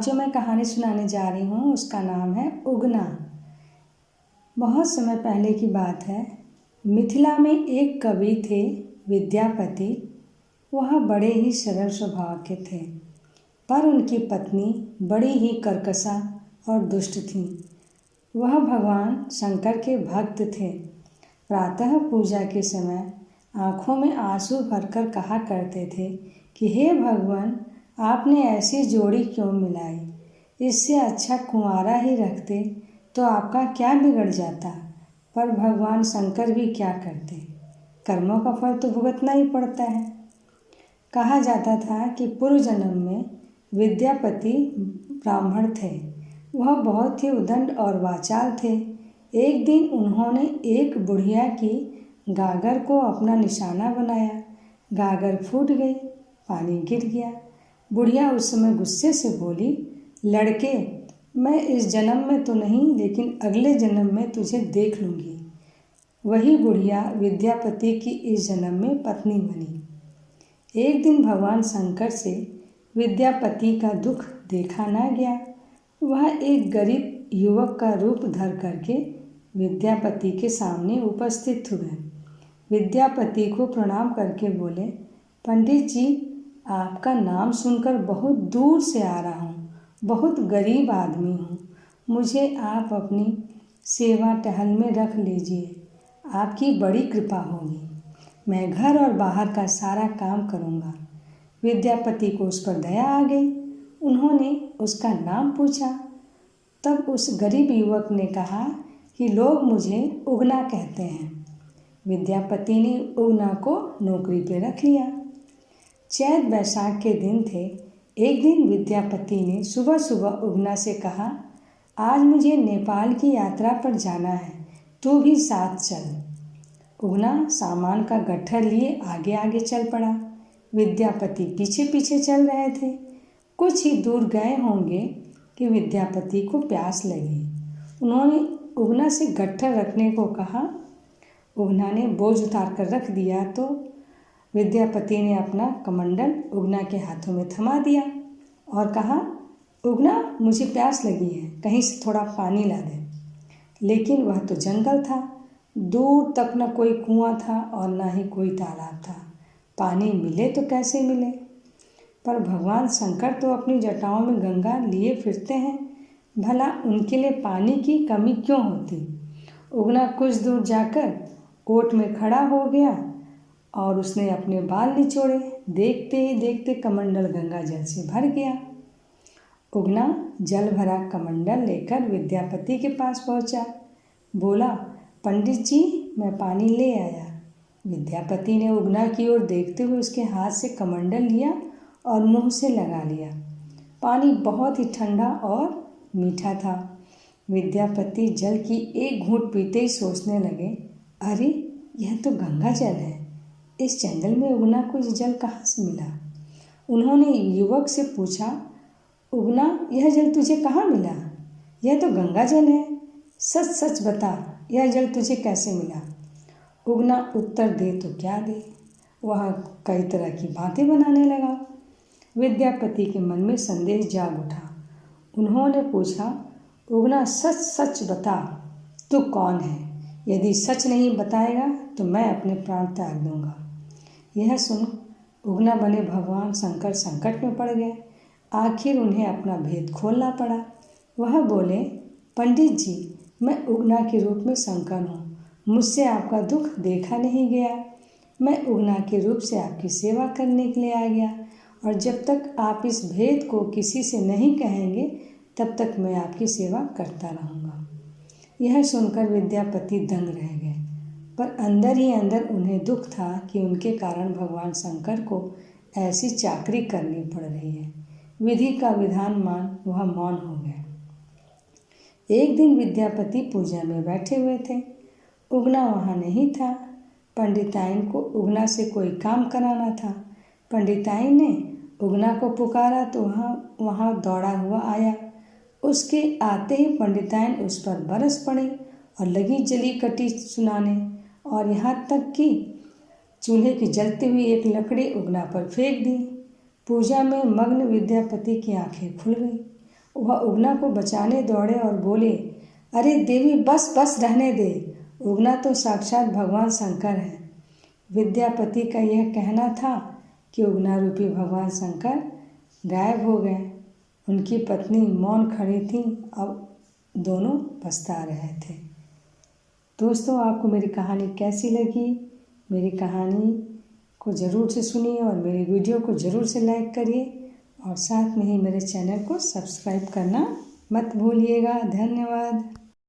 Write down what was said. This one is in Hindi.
आज जो मैं कहानी सुनाने जा रही हूँ उसका नाम है उगना। बहुत समय पहले की बात है। मिथिला में एक कवि थे विद्यापति। वह बड़े ही सरल स्वभाव के थे, पर उनकी पत्नी बड़ी ही कर्कशा और दुष्ट थी। वह भगवान शंकर के भक्त थे। प्रातः पूजा के समय आँखों में आंसू भरकर कहा करते थे कि हे भगवान, आपने ऐसी जोड़ी क्यों मिलाई? इससे अच्छा कुंवारा ही रखते तो आपका क्या बिगड़ जाता। पर भगवान शंकर भी क्या करते, कर्मों का फल तो भुगतना ही पड़ता है। कहा जाता था कि पूर्व जन्म में विद्यापति ब्राह्मण थे। वह बहुत ही उदंड और वाचाल थे। एक दिन उन्होंने एक बुढ़िया की गागर को अपना निशाना बनाया। गागर फूट गई, पानी गिर गया। बुढ़िया उस समय गुस्से से बोली, लड़के, मैं इस जन्म में तो नहीं लेकिन अगले जन्म में तुझे देख लूँगी। वही बुढ़िया विद्यापति की इस जन्म में पत्नी बनी। एक दिन भगवान शंकर से विद्यापति का दुख देखा ना गया। वह एक गरीब युवक का रूप धर करके विद्यापति के सामने उपस्थित हुए। विद्यापति को प्रणाम करके बोले, पंडित जी, आपका नाम सुनकर बहुत दूर से आ रहा हूँ। बहुत गरीब आदमी हूँ। मुझे आप अपनी सेवा टहल में रख लीजिए। आपकी बड़ी कृपा होगी। मैं घर और बाहर का सारा काम करूँगा। विद्यापति को उस पर दया आ गई। उन्होंने उसका नाम पूछा। तब उस गरीब युवक ने कहा कि लोग मुझे उगना कहते हैं। विद्यापति ने उगना को नौकरी पे रख लिया। चैत बैसाख के दिन थे। एक दिन विद्यापति ने सुबह सुबह उगना से कहा, आज मुझे नेपाल की यात्रा पर जाना है, तू भी साथ चल। उगना सामान का गट्ठर लिए आगे आगे चल पड़ा। विद्यापति पीछे पीछे चल रहे थे। कुछ ही दूर गए होंगे कि विद्यापति को प्यास लगी। उन्होंने उगना से गट्ठर रखने को कहा। उगना ने बोझ उतार कर रख दिया तो विद्यापति ने अपना कमंडल उगना के हाथों में थमा दिया और कहा, उगना, मुझे प्यास लगी है, कहीं से थोड़ा पानी ला दे। लेकिन वह तो जंगल था। दूर तक न कोई कुआं था और न ही कोई तालाब था। पानी मिले तो कैसे मिले? पर भगवान शंकर तो अपनी जटाओं में गंगा लिए फिरते हैं। भला उनके लिए पानी की कमी क्यों होती? उगना कुछ दूर जाकर ओट में खड़ा हो गया और उसने अपने बाल निचोड़े। देखते ही देखते कमंडल गंगा जल से भर गया। उगना जल भरा कमंडल लेकर विद्यापति के पास पहुंचा। बोला, पंडित जी, मैं पानी ले आया। विद्यापति ने उगना की ओर देखते हुए उसके हाथ से कमंडल लिया और मुंह से लगा लिया। पानी बहुत ही ठंडा और मीठा था। विद्यापति जल की एक घूंट पीते ही सोचने लगे, अरे, यह तो गंगा जल है। इस जंगल में उगना को ये जल कहाँ से मिला? उन्होंने युवक से पूछा, उगना, यह जल तुझे कहाँ मिला? यह तो गंगा जल है। सच सच बता, यह जल तुझे कैसे मिला? उगना उत्तर दे तो क्या दे। वह कई तरह की बातें बनाने लगा। विद्यापति के मन में संदेह जाग उठा। उन्होंने पूछा, उगना, सच सच बता, तू कौन है? यदि सच नहीं बताएगा तो मैं अपने प्राण त्याग दूंगा। यह सुन उगना बने भगवान शंकर संकट में पड़ गए। आखिर उन्हें अपना भेद खोलना पड़ा। वह बोले, पंडित जी, मैं उगना के रूप में शंकर हूँ। मुझसे आपका दुख देखा नहीं गया। मैं उगना के रूप से आपकी सेवा करने के लिए आ गया और जब तक आप इस भेद को किसी से नहीं कहेंगे तब तक मैं आपकी सेवा करता रहूँगा। यह सुनकर विद्यापति दंग रह गए, पर अंदर ही अंदर उन्हें दुख था कि उनके कारण भगवान शंकर को ऐसी चाकरी करनी पड़ रही है। विधि का विधान मान वह मौन हो गए। एक दिन विद्यापति पूजा में बैठे हुए थे। उगना वहाँ नहीं था। पंडिताइन को उगना से कोई काम कराना था। पंडिताइन ने उगना को पुकारा तो वहाँ दौड़ा हुआ आया। उसके आते ही पंडिताइन उस पर बरस पड़ी और लगी जली कटी सुनाने, और यहाँ तक कि चूल्हे की जलती हुई एक लकड़ी उगना पर फेंक दी। पूजा में मग्न विद्यापति की आंखें खुल गई। वह उगना को बचाने दौड़े और बोले, अरे देवी, बस बस रहने दे, उगना तो साक्षात भगवान शंकर है। विद्यापति का यह कहना था कि उगना रूपी भगवान शंकर गायब हो गए। उनकी पत्नी मौन खड़ी थी। अब दोनों पछता रहे थे। दोस्तों, आपको मेरी कहानी कैसी लगी? मेरी कहानी को ज़रूर से सुनिए और मेरी वीडियो को ज़रूर से लाइक करिए और साथ में ही मेरे चैनल को सब्सक्राइब करना मत भूलिएगा। धन्यवाद।